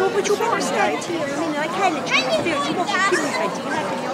But you want to stay here. I mean, I can literally do it. You want to keep me ready, haven't you?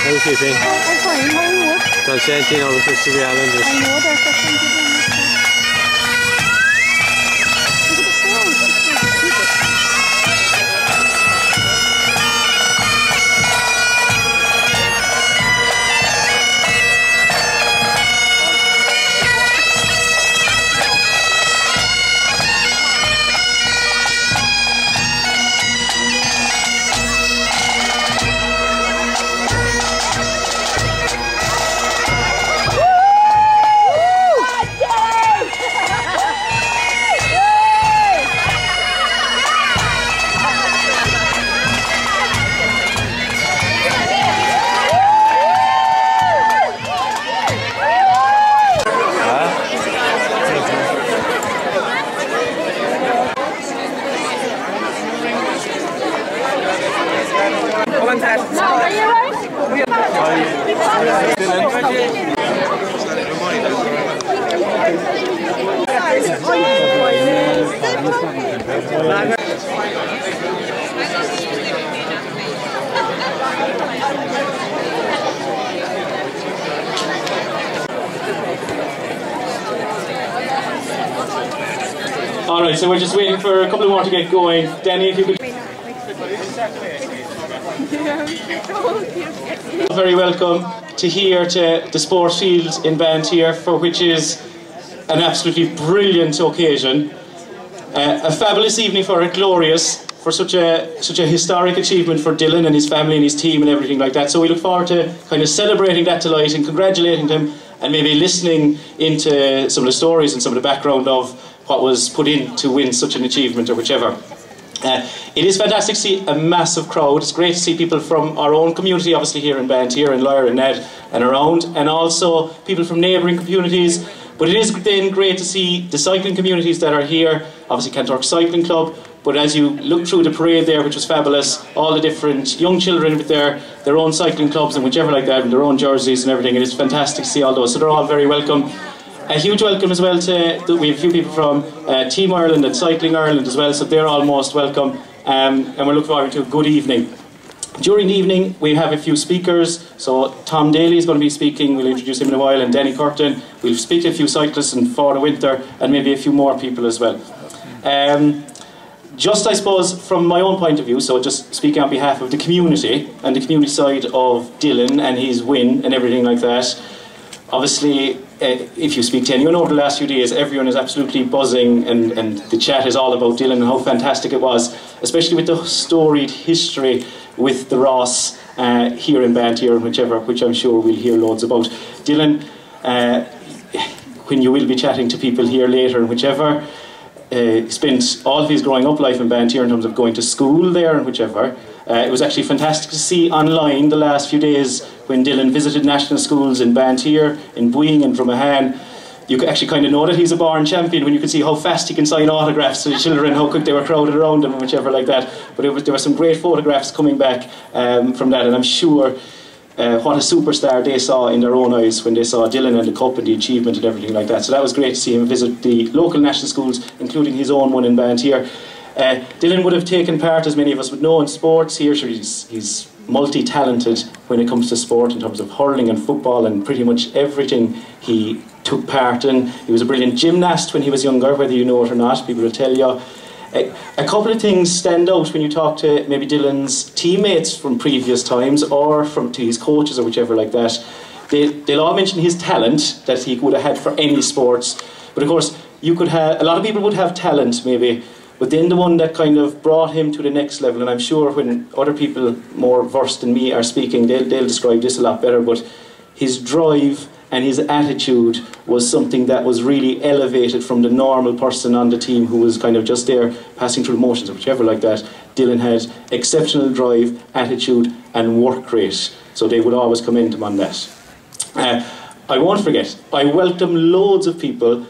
How are you keeping? I'm fine, how are you? Ras Tailteann over Christopher Islanders. I know that's something. Alright, so we're just waiting for a couple more to get going. Danny, if you could... Very welcome to here to the Sportdfield in Banteer, for which is an absolutely brilliant occasion. A fabulous evening for it, glorious, for such a historic achievement for Dillon and his family and his team and everything like that. So we look forward to kind of celebrating that delight and congratulating them, and maybe listening into some of the stories and some of the background of what was put in to win such an achievement or whichever. It is fantastic to see a massive crowd. It's great to see people from our own community, obviously here in Banteer and Lyre and Ned and around, and also people from neighbouring communities. But it is then great to see the cycling communities that are here, obviously Cantork Cycling Club, but as you look through the parade there, which was fabulous, all the different young children with their own cycling clubs and whichever like that, and their own jerseys and everything, it is fantastic to see all those, so they're all very welcome. A huge welcome as well to, we have a few people from Team Ireland and Cycling Ireland as well, so they're all most welcome, and we're looking forward to a good evening. During the evening we have a few speakers, so Tom Daly is going to be speaking, we'll introduce him in a while, and Danny Curtin. We'll speak to a few cyclists and for the winter, and maybe a few more people as well. Just I suppose from my own point of view, so just speaking on behalf of the community and the community side of Dillon and his win and everything like that, obviously if you speak to anyone over the last few days, everyone is absolutely buzzing, and the chat is all about Dillon and how fantastic it was, especially with the storied history with the Ras here in Banteer and which I'm sure we'll hear loads about. Dillon, when you will be chatting to people here later and whichever, spent all of his growing up life in Banteer in terms of going to school there and whichever. It was actually fantastic to see online the last few days when Dillon visited national schools in Banteer, in Buing and Drumahan. You could actually kind of know that he's a born champion when you could see how fast he can sign autographs to the children, how quick they were crowded around him and whichever like that. But there were some great photographs coming back from that, and I'm sure what a superstar they saw in their own eyes when they saw Dillon and the cup and the achievement and everything like that. So that was great to see him visit the local national schools, including his own one in Banteer. Dillon would have taken part, as many of us would know, in sports here. So he's multi-talented when it comes to sport in terms of hurling and football and pretty much everything he took part in. He was a brilliant gymnast when he was younger, whether you know it or not, people will tell you. A couple of things stand out when you talk to maybe Dillon's teammates from previous times or to his coaches or whichever like that. They'll all mention his talent that he would have had for any sports. But of course, you could have, a lot of people would have talent maybe, but then the one that kind of brought him to the next level, and I'm sure when other people more versed than me are speaking, they'll describe this a lot better, but his drive and his attitude was something that was really elevated from the normal person on the team who was kind of just there passing through the motions or whichever like that. Dillon had exceptional drive, attitude and work rate, so they would always commend him on that. I won't forget, I welcome loads of people.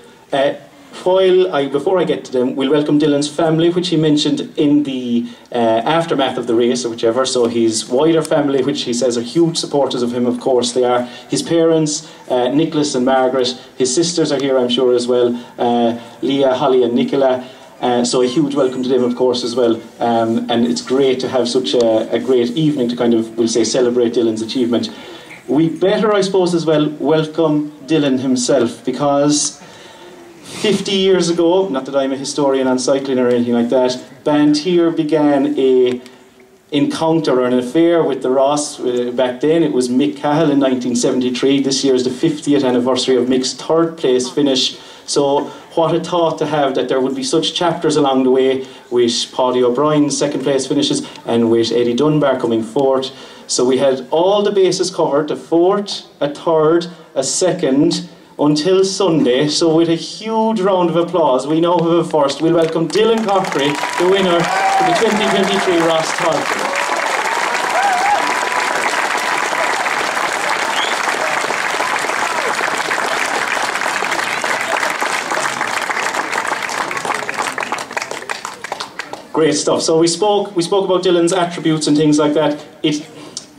Before I get to them, we'll welcome Dillon's family, which he mentioned in the aftermath of the race or whichever. So his wider family, which he says are huge supporters of him, of course they are. His parents, Nicholas and Margaret. His sisters are here, I'm sure, as well. Leah, Holly and Nicola. So a huge welcome to them, of course, as well. And it's great to have such a great evening to kind of, we'll say, celebrate Dillon's achievement. We better, I suppose, as well, welcome Dillon himself, because 50 years ago, not that I'm a historian on cycling or anything like that, Banteer began a encounter or an affair with the Ras. Back then it was Mick Cahill in 1973. This year is the 50th anniversary of Mick's third place finish. So what a thought to have that there would be such chapters along the way, with Paddy O'Brien's second place finishes and with Eddie Dunbar coming fourth. So we had all the bases covered, a fourth, a third, a second, until Sunday. So with a huge round of applause, we now have a first. We'll welcome Dillon Corkery, the winner for the 2023 Ras Tailteann. Great stuff. So we spoke about Dillon's attributes and things like that.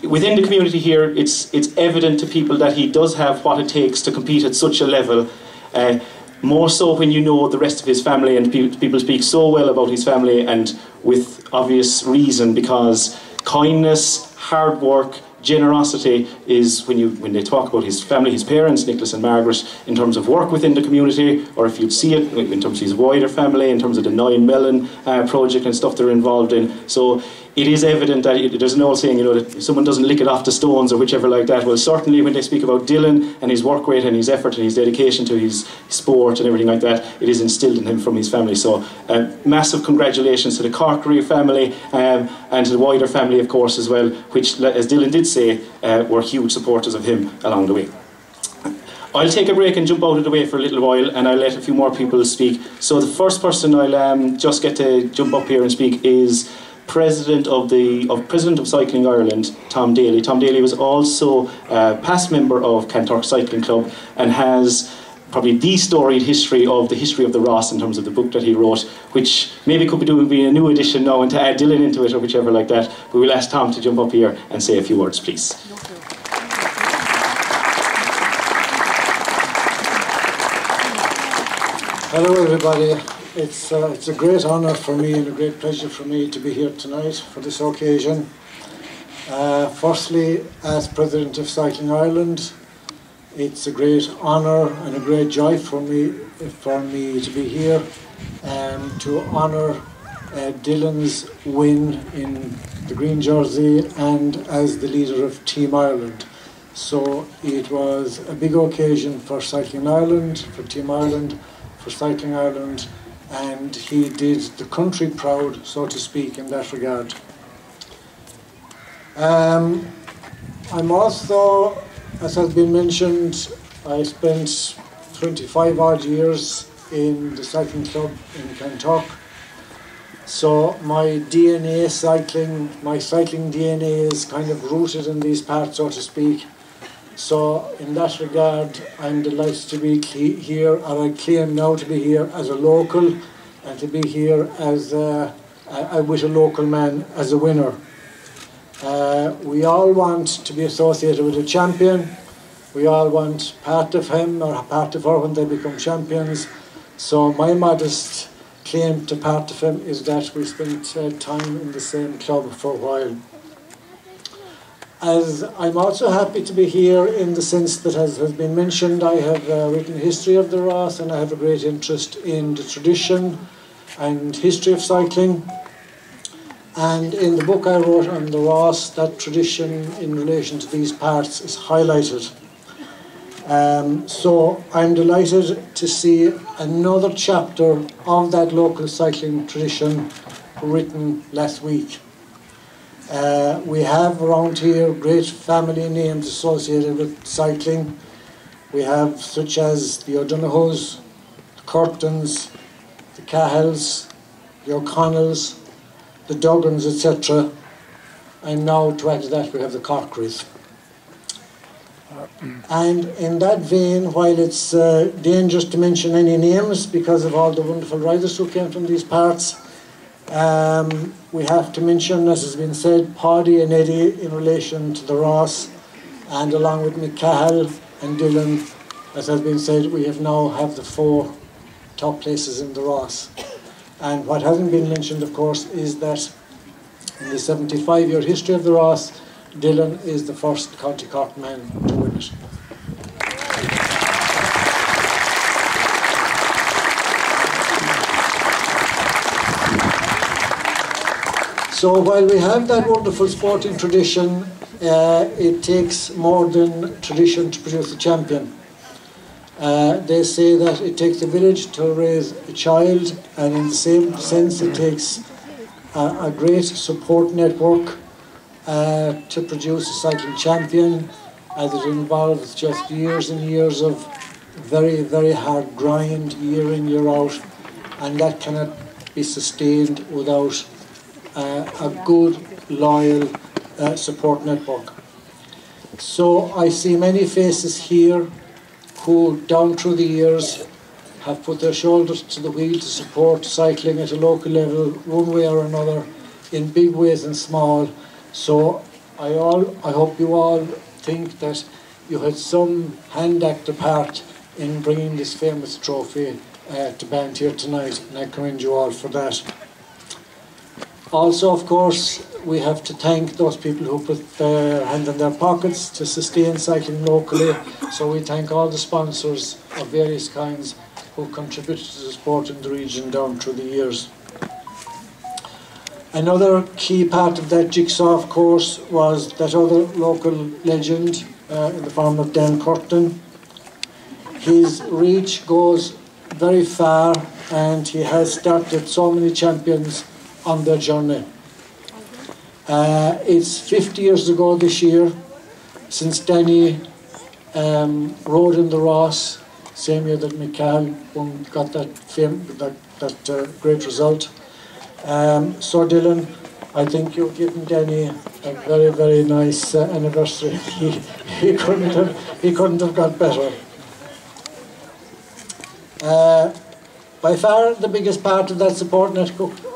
within the community here, it's evident to people that he does have what it takes to compete at such a level. More so when you know the rest of his family, and people speak so well about his family, and with obvious reason, because kindness, hard work, generosity is when they talk about his family, his parents, Nicholas and Margaret, in terms of work within the community, or if you'd see it in terms of his wider family, in terms of the 9 Melon project and stuff they're involved in. So it is evident that there's an old saying, that someone doesn't lick it off the stones or whichever like that. Well, certainly when they speak about Dillon and his work rate and his effort and his dedication to his sport and everything like that, it is instilled in him from his family. So massive congratulations to the Corkery family and to the wider family, of course, as well, which, as Dillon did say, were huge supporters of him along the way. I'll take a break and jump out of the way for a little while, and I'll let a few more people speak. So the first person I'll just get to jump up here and speak is President of Cycling Ireland, Tom Daly. Tom Daly was also a past member of Cantor Cycling Club and has probably the storied history of the Ras in terms of the book that he wrote, which maybe could be a new edition now, and to add Dillon into it or whichever like that. But we'll ask Tom to jump up here and say a few words, please. Hello everybody. It's a great honour for me and a great pleasure for me to be here tonight for this occasion. Firstly, as President of Cycling Ireland, it's a great honour and a great joy for me to be here and to honour Dillon's win in the green jersey and as the leader of Team Ireland. So it was a big occasion for Cycling Ireland, for Team Ireland, for Cycling Ireland, and he did the country proud, so to speak, in that regard. I'm also, as has been mentioned, I spent 25 odd years in the cycling club in Cantor. So my cycling DNA is kind of rooted in these parts, so to speak. So in that regard, I'm delighted to be here, and I claim now to be here as a local, and to be here as with a local man as a winner. We all want to be associated with a champion. We all want part of him or part of her when they become champions. So my modest claim to part of him is that we spent time in the same club for a while. As I'm also happy to be here in the sense that, as has been mentioned, I have written a history of the Ras, and I have a great interest in the tradition and history of cycling. And in the book I wrote on the Ras, that tradition in relation to these parts is highlighted. So I'm delighted to see another chapter of that local cycling tradition written last week. We have around here great family names associated with cycling. We have such as the O'Donoghus, the Curtins, the Cahills, the O'Connells, the Duggans, etc. And now to add to that we have the Corkerys. And in that vein, while it's dangerous to mention any names because of all the wonderful riders who came from these parts, we have to mention, as has been said, Paddy and Eddie in relation to the Ras, and along with Mick Cahill and Dillon, as has been said, we now have the 4 top places in the Ras. And what hasn't been mentioned, of course, is that in the 75-year history of the Ras, Dillon is the first County Cork man to win it. So while we have that wonderful sporting tradition, it takes more than tradition to produce a champion. They say that it takes a village to raise a child, and in the same sense it takes a great support network to produce a cycling champion, as it involves just years and years of very, very hard grind, year in, year out, and that cannot be sustained without a good, loyal support network. So I see many faces here who, down through the years, have put their shoulders to the wheel to support cycling at a local level, one way or another, in big ways and small. So I hope you all think that you had some hand actor part in bringing this famous trophy to Banteer tonight, and I commend you all for that. Also, of course, we have to thank those people who put their hand in their pockets to sustain cycling locally. So we thank all the sponsors of various kinds who contributed to the sport in the region down through the years. Another key part of that jigsaw, of course, was that other local legend in the form of Dan Curtin. His reach goes very far, and he has started so many champions on their journey. It's 50 years ago this year since Danny rode in the Ras, same year that Michael got that great result. So Dillon, I think you've given Danny a very, very nice anniversary. He couldn't have got better. By far the biggest part of that support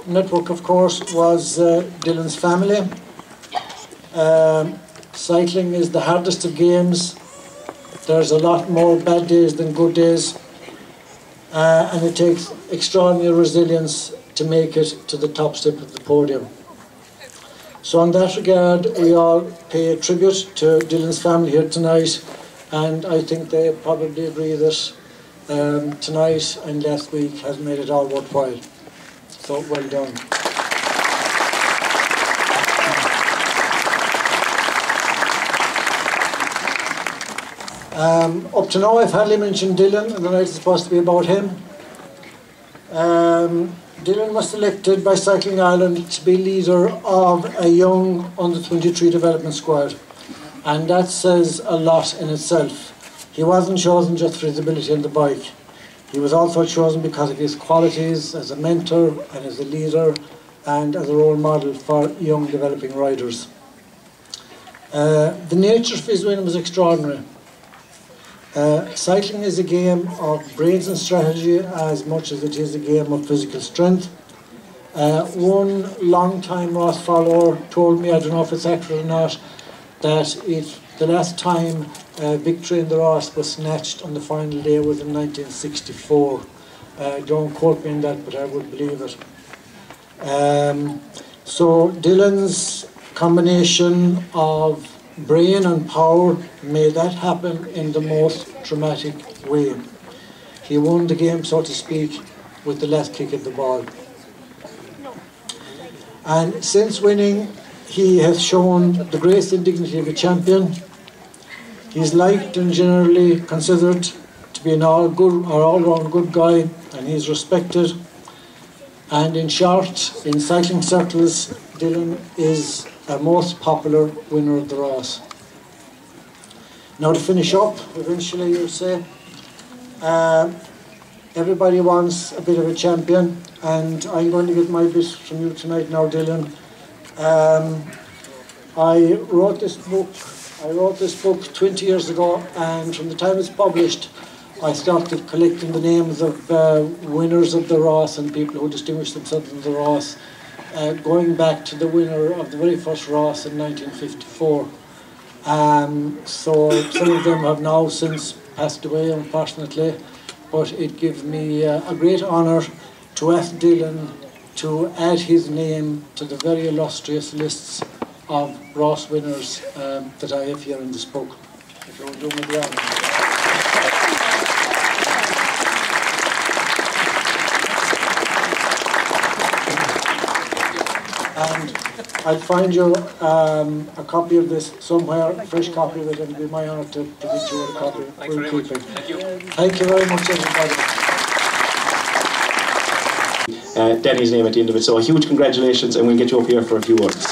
network, of course, was Dillon's family. Cycling is the hardest of games. There's a lot more bad days than good days, and it takes extraordinary resilience to make it to the top step of the podium. So in that regard, we all pay a tribute to Dillon's family here tonight, and I think they probably agree that tonight and last week has made it all worthwhile. So well done. Up to now I've hardly mentioned Dillon, and the night is supposed to be about him. Dillon was selected by Cycling Ireland to be leader of a young under-23 development squad, and that says a lot in itself. He wasn't chosen just for his ability on the bike. He was also chosen because of his qualities as a mentor and as a leader and as a role model for young developing riders. The nature of his win was extraordinary. Cycling is a game of brains and strategy as much as it is a game of physical strength. One long-time Ross follower told me, I don't know if it's accurate or not, that the last time victory in the Ross was snatched on the final day was in 1964. Don't quote me on that, but I would believe it. So Dillon's combination of brain and power made that happen in the most dramatic way. He won the game, so to speak, with the last kick at the ball. And since winning, he has shown the grace and dignity of a champion. He's liked and generally considered to be an all-round good guy, and he's respected. And in short, in cycling circles, Dillon is a most popular winner of the Ras. Now to finish up, eventually you'll say, everybody wants a bit of a champion, and I'm going to get my bit from you tonight now, Dillon. I wrote this book 20 years ago, and from the time it's published, I started collecting the names of winners of the Ras and people who distinguished themselves in the Ras, going back to the winner of the very first Ras in 1954. So some of them have now since passed away, unfortunately, but it gives me a great honour to ask Dillon to add his name to the very illustrious lists of Ras winners that I have here in this book. If you will do me the honour. And I'll find you a copy of this somewhere, a fresh copy of it, and it'll be my honour to give you a copy. Thanks very much. Thank you. Thank you very much, everybody. Danny's name at the end of it, so a huge congratulations, and we'll get you up here for a few words.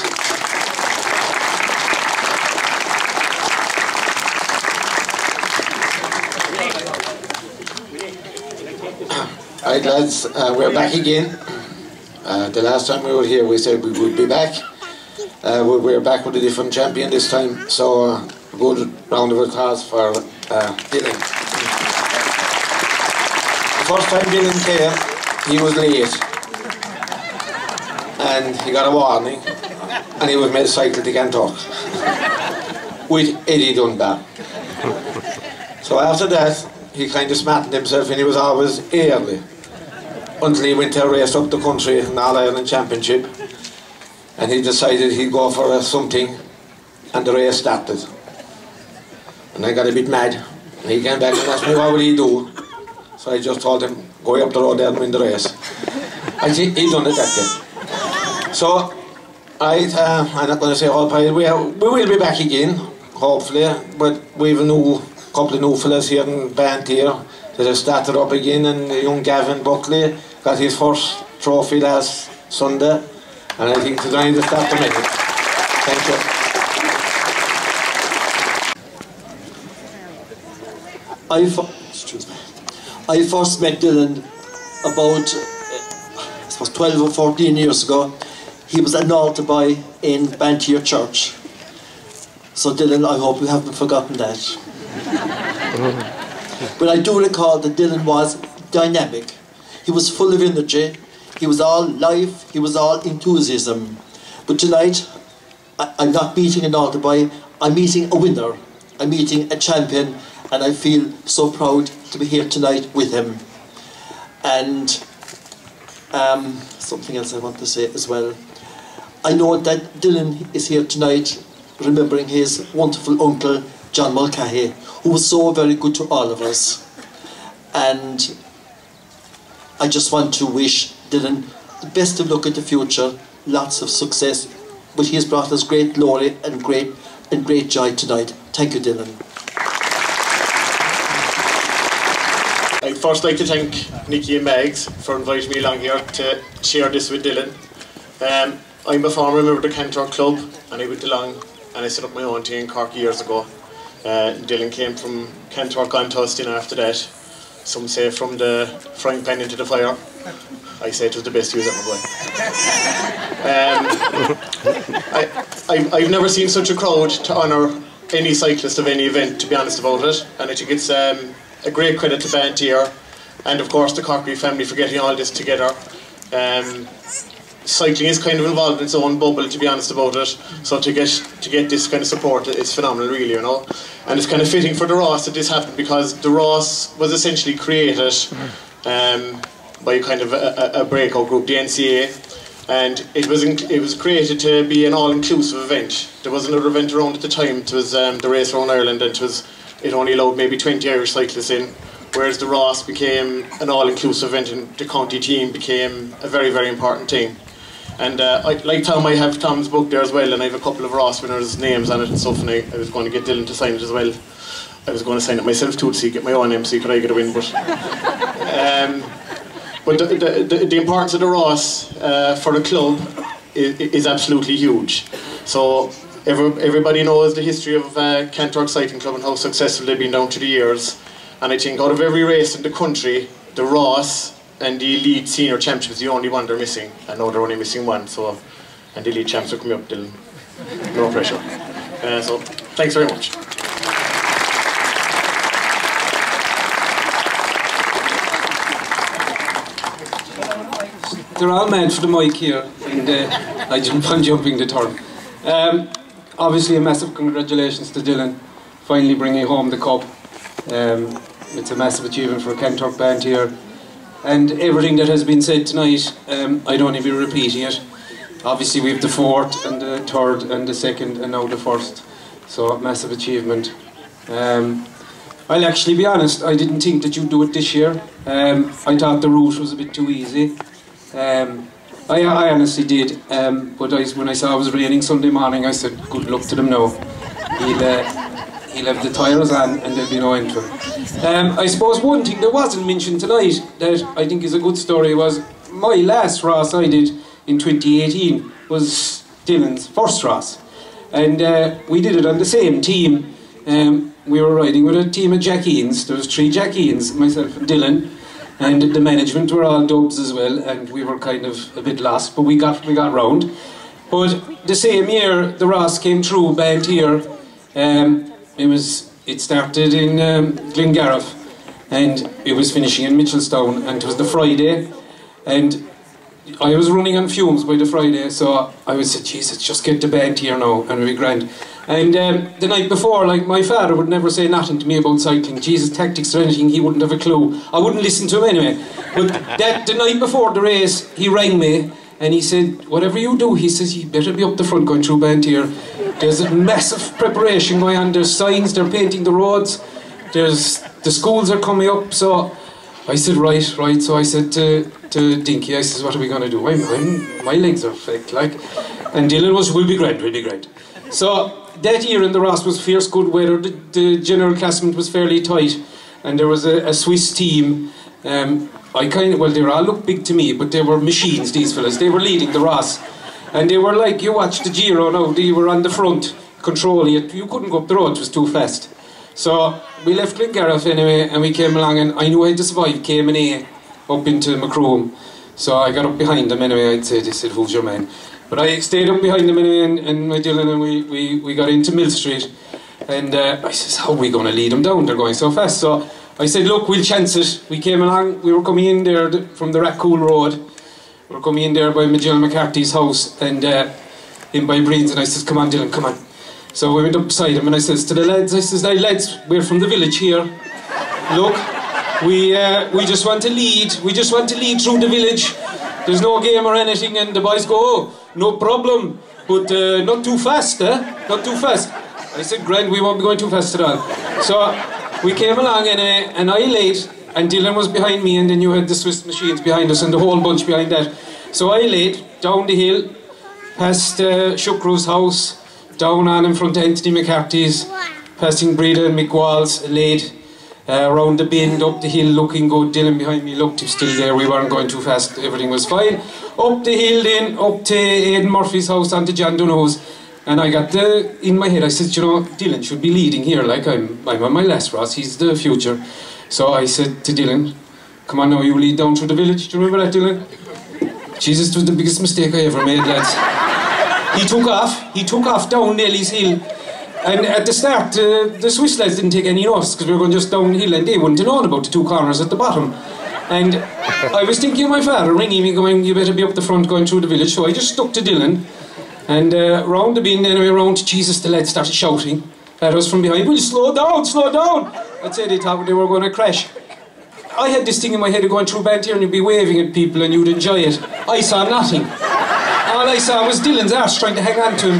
Alright lads, we're back again. The last time we were here we said we would be back. We're back with a different champion this time, so a good round of applause for Dillon. The first time Dillon came, he was late and he got a warning. and he was made cycle to Kanturk with Eddie Dunbar. So after that, he kind of smartened himself and he was always early. Until he went to a race up the country, an All-Ireland Championship, and he decided he'd go for something, and the race started. And I got a bit mad, and he came back and asked me what would he do. So I just told him, go up the road there and win the race. And he done it that day. So I'm not going to say all pile, we will be back again, hopefully, but we have a couple of new fellas here in Banteer that have started up again, and young Gavin Buckley got his first trophy last Sunday, and I think tonight is start to make it. Thank you. I first met Dillon about I suppose 12 or 14 years ago. He was an altar boy in Banteer Church. So Dillon, I hope you haven't forgotten that. But I do recall that Dillon was dynamic. He was full of energy. He was all life. He was all enthusiasm. But tonight, I'm not meeting an altar boy. I'm meeting a winner. I'm meeting a champion. And I feel so proud to be here tonight with him. And something else I want to say as well. I know that Dillon is here tonight remembering his wonderful uncle, John Mulcahy, who was so very good to all of us. And I just want to wish Dillon the best of luck in the future, lots of success. But he has brought us great glory and great joy tonight. Thank you, Dillon. I'd first like to thank Nicky and Megs for inviting me along here to share this with Dillon. I'm a former member of the Kanturk Club, and I went along and I set up my own team in Cork years ago. Dillon came from Kanturk on to us after that. Some say from the frying pan into the fire. I say it was the best use ever, boy. I've never seen such a crowd to honour any cyclist of any event, to be honest about it, and I think it's a great credit to Banteer and of course the Corkery family for getting all this together. Cycling is kind of involved in its own bubble, to be honest about it, so to get this kind of support is phenomenal, really, you know. And it's kind of fitting for the Ras that this happened, because the Ras was essentially created by kind of a breakout group, the NCA, and it was created to be an all-inclusive event. There was another event around at the time. It was the race around Ireland, and it only allowed maybe 20 Irish cyclists in, whereas the Ras became an all-inclusive event, and the county team became a very, very important thing. And like Tom, I have Tom's book there as well, and I have a couple of Ras winners' names on it and stuff, and I was going to get Dillon to sign it as well. I was going to sign it myself too, to see, get my own name, see could I get a win, but the importance of the Ras for the club is absolutely huge. So everybody knows the history of Kanturk Cycling Club and how successful they've been down through the years. And I think out of every race in the country, the Ras and the Elite Senior Championship is the only one they're missing. And now they're only missing one, so, and the Elite Champs are coming up, Dillon. No pressure. So, thanks very much. They're all mad for the mic here, and I didn't want jumping the turn. Obviously a massive congratulations to Dillon, finally bringing home the cup. It's a massive achievement for Kanturk Banteer, and everything that has been said tonight, I don't even be repeating it. Obviously we have the fourth and the third and the second and now the first, so massive achievement. I'll actually be honest, I didn't think that you'd do it this year. I thought the route was a bit too easy. I honestly did, but when I saw it was raining Sunday morning, I said, good luck to them now. He'll have the tyres on and there'll be no end to him. I suppose one thing that wasn't mentioned tonight that I think is a good story was my last Ras I did in 2018 was Dillon's first Ras. And we did it on the same team. We were riding with a team of Jackies. There was 3 Jackies, myself and Dillon. And the management were all dubs as well, and we were kind of a bit lost, but we got round. But the same year, the Ras came through Banteer. It started in Glengariff, and it was finishing in Mitchelstown, and it was the Friday. And I was running on fumes by the Friday, so I would say, Jesus, just get the Banteer now, and it'll be grand. And the night before, like, my father would never say nothing to me about cycling. Jesus, tactics or anything, he wouldn't have a clue. I wouldn't listen to him anyway. But the night before the race, he rang me, and he said, whatever you do, he says, you better be up the front going through Banteer. There's a massive preparation going on, there's signs, they're painting the roads, the schools are coming up, so I said, right, so I said to Dinky, I says, what are we going to do? My legs are fake, like. And Dillon was, we'll be grand. So that year in the Ras was fierce good weather, the general classement was fairly tight, and there was a Swiss team. Well, they all looked big to me, but they were machines, these fellas. They were leading the Ras. And they were like, you watch the Giro now, they were on the front, controlling it. You couldn't go up the road, it was too fast. So we left Glengarriff anyway, and we came along, and I knew I had to survive, came in A up into Macroom. So I got up behind them anyway, I'd say, they said, who's your man? But I stayed up behind them anyway, and my Dillon, and we got into Mill Street. And I says, how are we going to lead them down? They're going so fast. So I said, look, we'll chance it. We came along, we were coming in there from the Rackcool Road. We were coming in there by Jill McCarthy's house, and in by Breen's, and I says, come on, Dillon, come on. So we went up beside him, and I says to the lads, hey lads, we're from the village here. Look, we just want to lead. We just want to lead through the village. There's no game or anything, and the boys go, oh, no problem, but not too fast, eh? Not too fast. I said, grand, we won't be going too fast at all. So we came along, and I laid, and Dillon was behind me, and then you had the Swiss machines behind us, and the whole bunch behind that. So I laid down the hill, past Shukrew's house, down on in front of Anthony McCarthy's, passing Breda and Mick Walls, laid around the bend, up the hill, looking good. Dillon behind me looked, he was still there, we weren't going too fast, everything was fine. Up the hill then, up to Aidan Murphy's house, onto John Dunno's, and I got in my head, I said, you know, Dillon should be leading here, like I'm on my last Ross, he's the future. So I said to Dillon, come on now, you lead down through the village, do you remember that, Dillon? Jesus, it was the biggest mistake I ever made, lads. He took off down Nelly's Hill, and at the start the Swiss lads didn't take any notice because we were going just downhill, and they wouldn't have known about the two corners at the bottom. And I was thinking of my father ringing me going, you better be up the front going through the village, so I just stuck to Dillon, and round the bend anyway, round, Jesus, the lads started shouting at us from behind, will you slow down, slow down? I'd say they thought they were going to crash. I had this thing in my head of going through Banteer and you'd be waving at people and you'd enjoy it. I saw nothing. All I saw was Dillon's arse trying to hang on to him.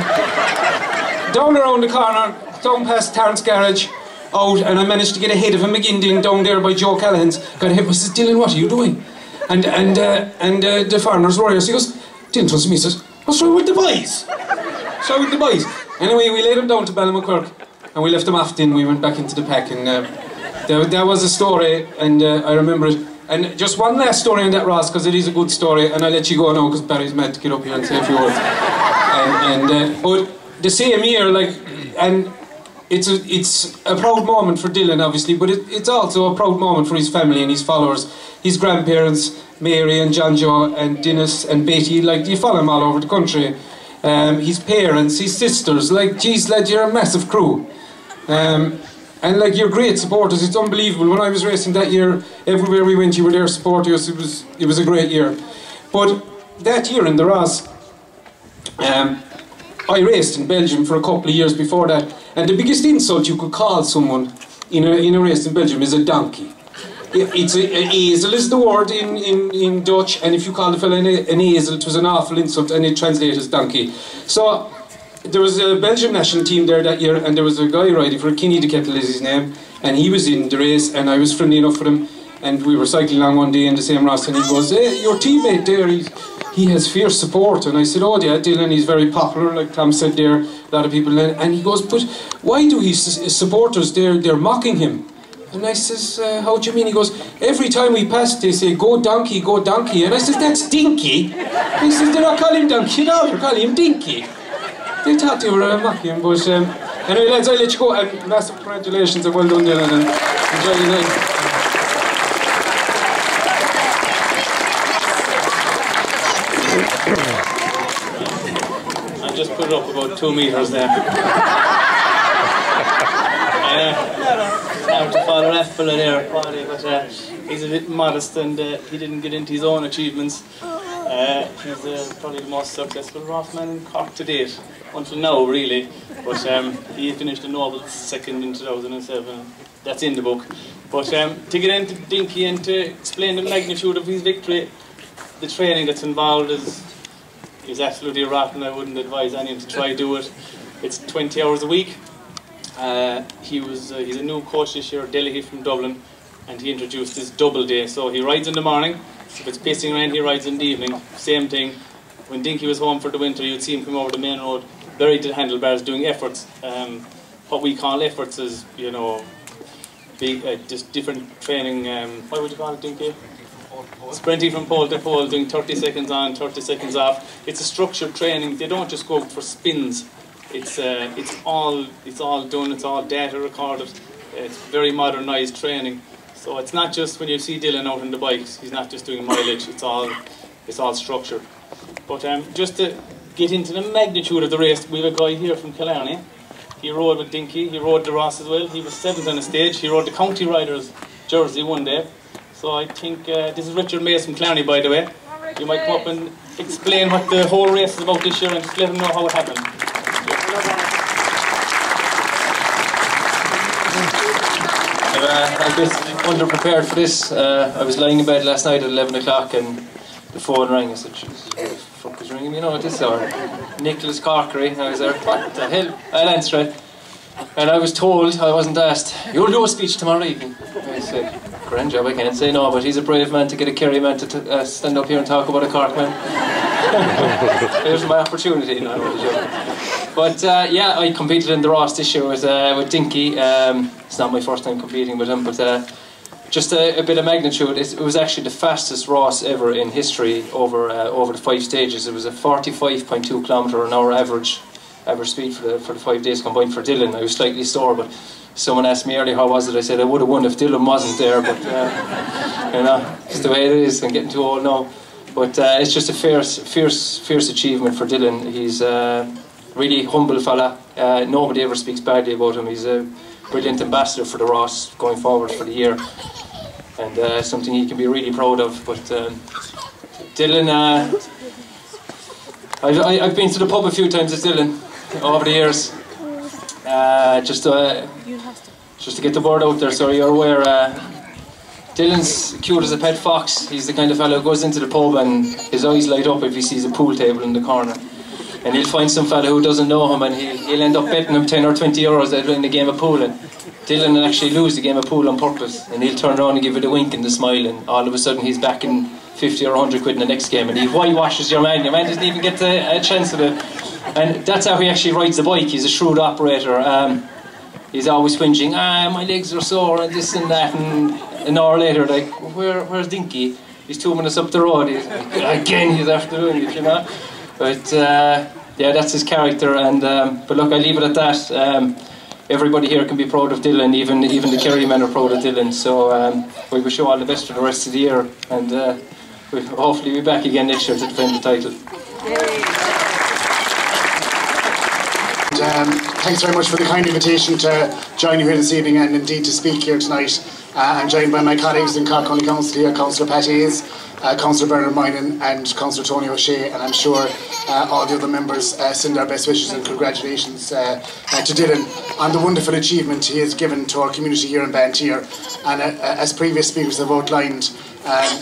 Down around the corner, down past Tarrant's garage, out, and I managed to get ahead of him again, down there by Joe Callahan's. Got ahead, I said, Dillon, what are you doing? And the foreigners were here, so he goes, Dillon turns to me and says, what's wrong with the boys? What's wrong with the boys? Anyway, we laid him down to Ballymacurk, and we left him off then, we went back into the pack, and there was a story, and I remember it. And just one last story on that, Ross, because it is a good story, and I'll let you go now, because Barry's meant to get up here and say a few words. But the same year, like, and it's a proud moment for Dillon, obviously, but it's also a proud moment for his family and his followers. His grandparents, Mary and John Joe and Dennis and Betty, like, you follow him all over the country. His parents, his sisters, like, geez, lad, you're a massive crew. And like, you're great supporters, it's unbelievable. When I was racing that year, everywhere we went you were there supporting us, it was a great year. But that year in the Ras, I raced in Belgium for a couple of years before that, and the biggest insult you could call someone in a race in Belgium is a donkey. It's a ezel is the word in Dutch, and if you call the fella an ezel, it was an awful insult, and it translates as donkey. So there was a Belgian national team there that year, and there was a guy riding for Kenny de Kettle is his name, and he was in the race, and I was friendly enough with him, and we were cycling along one day in the same Ross, and he goes, hey, your teammate there, he has fierce support. And I said, oh yeah, Dillon, he's very popular, like Tom said there, a lot of people, and he goes, but why do his supporters, they're mocking him? And I says, how do you mean? He goes, every time we pass they say, go donkey, and I says, that's Dinky. He says, they're not calling him donkey now, they're calling him Dinky. They thought they were mocking him, but anyway lads, I'll let you go, and massive congratulations and well done Dillon, and enjoy your night. I just put it up about 2 meters there. I have to follow that fella there, Paddy, but he's a bit modest and he didn't get into his own achievements. He's probably the most successful Ross man in Cork to date, until now really, but he finished a noble second in 2007, that's in the book. But to get into Dinky and to explain the magnitude of his victory, the training that's involved is absolutely rotten. I wouldn't advise anyone to try to do it. It's 20 hours a week. He's a new coach this year, Delahy from Dublin, and he introduced this double day. So he rides in the morning, if it's pissing rain he rides in the evening, same thing. When Dinky was home for the winter you'd see him come over the main road, buried to the handlebars doing efforts. What we call efforts is, you know, big, just different training, what would you call it, Dinky? Sprinting from pole to pole, doing 30 seconds on, 30 seconds off. It's a structured training. They don't just go out for spins. It's all done. It's all data recorded. It's very modernised training. So it's not just when you see Dillon out on the bikes. He's not just doing mileage. It's all structured. But just to get into the magnitude of the race, we have a guy here from Killarney. He rode with Dinky. He rode the Ross as well. He was 7th on the stage. He rode the County Riders jersey one day. So I think this is Richard Mays from Killarney, by the way. You might come up and explain what the whole race is about this year and just let them know how it happened. I'm a bit underprepared for this. I was lying in bed last night at 11 o'clock and the phone rang. I said, "Jesus, who the fuck is ringing me now at this hour?" Nicholas Corkery. I was there, "What the hell?" I'll answer it. And I was told, I wasn't asked, "You'll do a speech tomorrow evening." I said, "Grand job, I can't say no, but he's a brave man to get a Kerry man to stand up here and talk about a Cork man." There's my opportunity. No, but yeah, I competed in the Ross this year with Dinky. It's not my first time competing with him, but just a bit of magnitude. It was actually the fastest Ross ever in history over the 5 stages. It was a 45.2 km/h average speed for the 5 days combined for Dillon. I was slightly sore, but someone asked me earlier how was it. I said I would have won if Dillon wasn't there, but you know, it's the way it is. I'm getting too old now. But it's just a fierce achievement for Dillon. He's really humble fella. Nobody ever speaks badly about him. He's a brilliant ambassador for the Ross going forward for the year, and something he can be really proud of. But Dillon, I've been to the pub a few times with Dillon over the years, just to get the word out there so you're aware. Dillon's cute as a pet fox. He's the kind of fellow who goes into the pub and his eyes light up if he sees a pool table in the corner. And he'll find some fella who doesn't know him and he'll end up betting him 10 or 20 euros in a game of pool. And Dillon will actually lose the game of pool on purpose. And he'll turn around and give it a wink and a smile, and all of a sudden he's back in 50 or 100 quid in the next game. And he whitewashes your man. Your man doesn't even get a chance of it. And that's how he actually rides the bike. He's a shrewd operator. He's always whinging, my legs are sore and this and that. And an hour later, like, where's Dinky? He's 2 minutes up the road. Again, he's after doing it, you know. But yeah, that's his character. And but look, I leave it at that. Everybody here can be proud of Dillon. Even the Kerry men are proud of Dillon. So we wish you all the best for the rest of the year, and we'll hopefully be back again next year to defend the title. Thanks very much for the kind invitation to join you here this evening and indeed to speak here tonight. I'm joined by my colleagues in Cork County Council here, Councillor Pat Hayes, Councillor Bernard Moynihan and Councillor Tony O'Shea, and I'm sure all the other members send our best wishes and congratulations to Dillon on the wonderful achievement he has given to our community here in Banteer. And as previous speakers have outlined,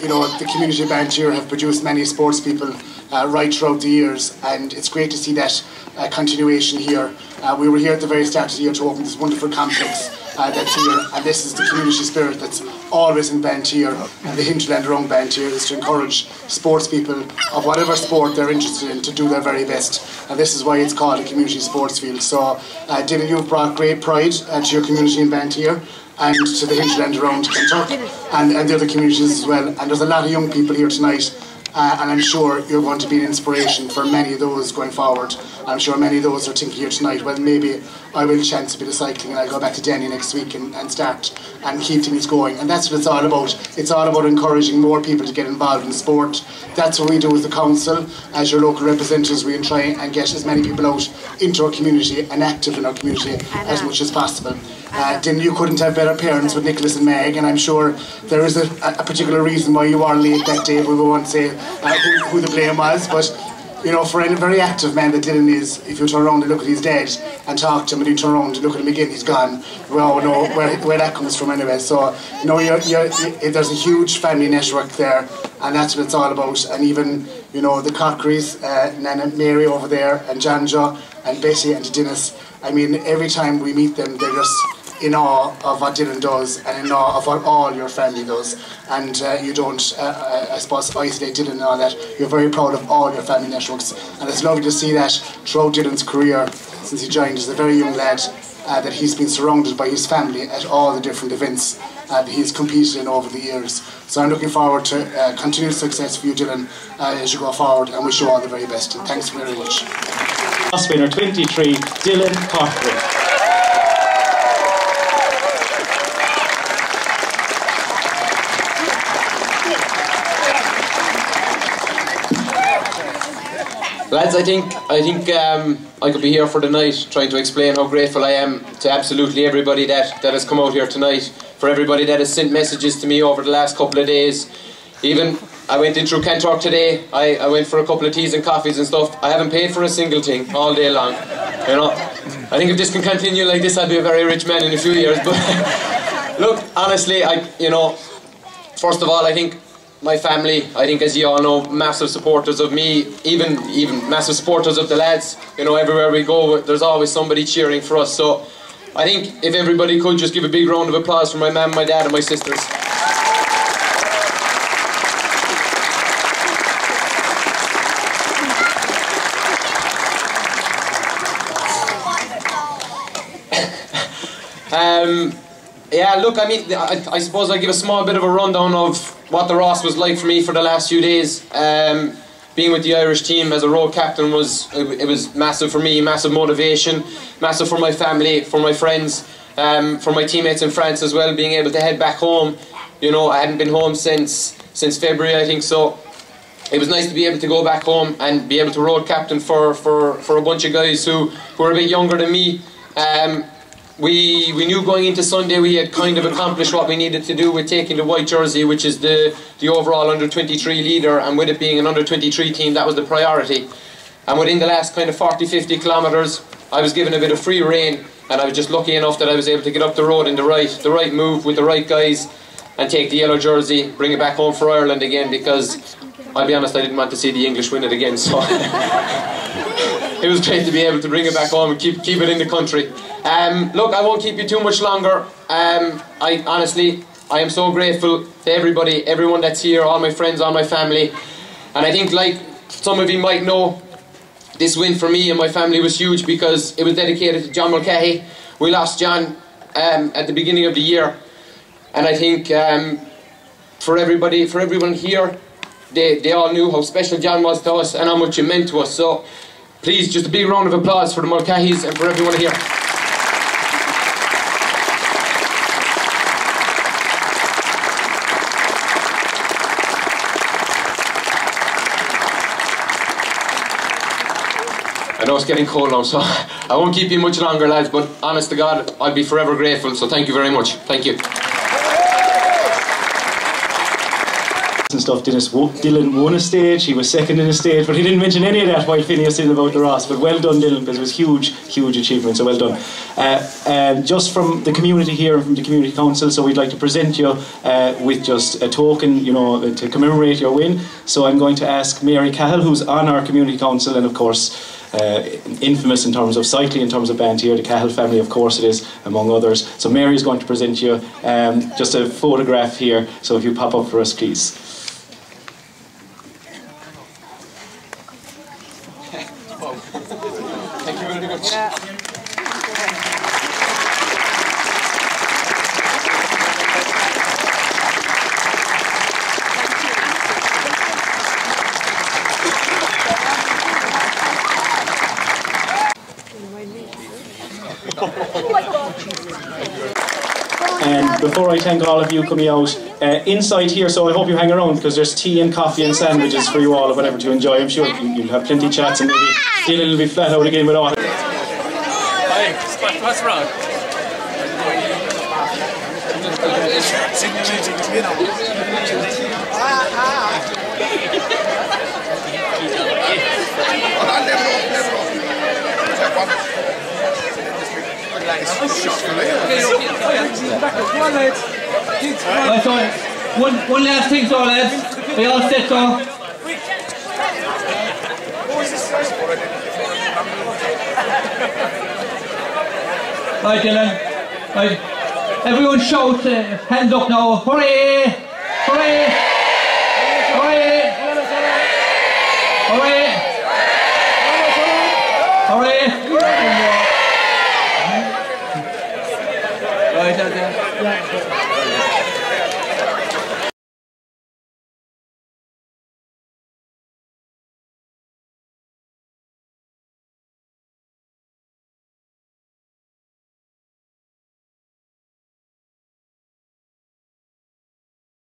you know, the community of Banteer have produced many sports people right throughout the years, and it's great to see that continuation here. We were here at the very start of the year to open this wonderful complex that's here, and this is the community spirit that's always in Banteer, and the hinterland around Banteer is to encourage sports people of whatever sport they're interested in to do their very best, and this is why it's called a community sports field. So Dillon, you've brought great pride to your community in Banteer and to the hinterland around Kentucky and the other communities as well, and there's a lot of young people here tonight. And I'm sure you're going to be an inspiration for many of those going forward. I'm sure many of those are thinking here tonight, well, maybe I will chance a bit of cycling and I'll go back to Denny next week and start and keep things going. And that's what it's all about. It's all about encouraging more people to get involved in sport. That's what we do as the council. As your local representatives, we try and get as many people out into our community and active in our community as much as possible. Then you couldn't have better parents with Nicholas and Meg, and I'm sure there is a particular reason why you are late that day. We won't say who the blame was, but you know, for a very active man that Dillon is, if you turn around and look at his dad and talk to him, and you turn around and look at him again, he's gone. We all know where that comes from anyway. So, you know, there's a huge family network there, and that's what it's all about. And even, you know, the Corkerys, Nana Mary over there, and Janja, and Betty, and Dennis. I mean, every time we meet them, they're just in awe of what Dillon does and in awe of what all your family does. And you don't, I suppose, isolate Dillon and all that. You're very proud of all your family networks. And it's lovely to see that throughout Dillon's career, since he joined as a very young lad, that he's been surrounded by his family at all the different events that he's competed in over the years. So I'm looking forward to continued success for you, Dillon, as you go forward, and wish you all the very best. And thanks very much. Last winner 23, Dillon Corkery. Lads, I think I could be here for the night trying to explain how grateful I am to absolutely everybody that has come out here tonight, for everybody that has sent messages to me over the last couple of days. Even I went in through Kanturk today, I went for a couple of teas and coffees and stuff. I haven't paid for a single thing all day long. You know, I think if this can continue like this, I'll be a very rich man in a few years. But look, honestly, you know, first of all, I think my family, I think, as you all know, massive supporters of me, even massive supporters of the lads. You know, everywhere we go, there's always somebody cheering for us. So I think if everybody could just give a big round of applause for my mum, my dad and my sisters. Yeah, look, I mean, I suppose I'll give a small bit of a rundown of what the Ross was like for me for the last few days. Being with the Irish team as a road captain was massive for me, massive motivation, massive for my family, for my friends, for my teammates in France as well, being able to head back home. You know, I hadn't been home since February, I think, so it was nice to be able to go back home and be able to road captain for a bunch of guys who were a bit younger than me. We knew going into Sunday we had kind of accomplished what we needed to do with taking the white jersey, which is the overall under-23 leader, and with it being an under-23 team, that was the priority. And within the last kind of 40-50 kilometres, I was given a bit of free rein, and I was just lucky enough that I was able to get up the road in the right move with the right guys and take the yellow jersey, bring it back home for Ireland again, because I'll be honest, I didn't want to see the English win it again, so it was great to be able to bring it back home and keep it in the country. Look, I won't keep you too much longer. Honestly, I am so grateful to everybody, everyone that's here, all my friends, all my family. And I think, like some of you might know, this win for me and my family was huge because it was dedicated to John Mulcahy. We lost John at the beginning of the year. And I think for everyone here, they all knew how special John was to us and how much it meant to us. So please, just a big round of applause for the Mulcahys and for everyone here. I know it's getting cold now, so I won't keep you much longer, lads, but honest to God, I'll be forever grateful, so thank you very much. Thank you. And stuff. Dillon won a stage, he was second in a stage, but he didn't mention any of that while Phineas said about the Ross. But well done, Dillon, because it was huge achievement, so well done. Just from the community here, from the community council, so we'd like to present you with just a token, you know, to commemorate your win. So I'm going to ask Mary Cahill, who's on our community council and of course infamous in terms of cycling, in terms of Banteer, the Cahill family, of course it is, among others. So Mary is going to present you just a photograph here, so if you pop up for us, please. Thank you very much. And before I thank all of you coming out, inside here, so I hope you hang around because there's tea and coffee and sandwiches for you all or whatever to enjoy. I'm sure you'll have plenty of chats and maybe feel a little bit flat out again with all. What's wrong? One last thing, so lads. Are you all set, so? Right, Dylan. Right. Everyone shout, hands up now. Hooray! Hooray!